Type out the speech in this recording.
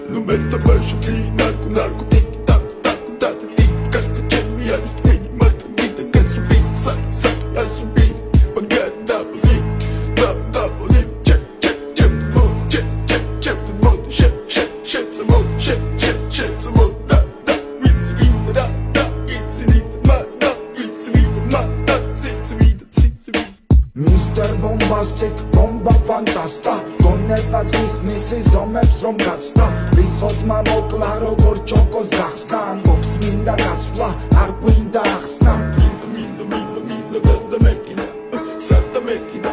Nu meta baixo vi narco narco tic tac tac tac tic tac Jimmy I just made mata vida gets rubi sa sa as rubi but get double check check check the mode check check check the mode shit the mode shit the mode da it's in da it's in ma da it's in ma da it's in Mr. Bombastic, bomba fantasta გონებას მიხნისი ზომებს რომ გაცდა რიხოდმა მოკლა როგორ ჩოკოს გახსნა ამბობს მინდა გასვლა არ გვინდა ახსნა მინდა და მექინა სადა მექინა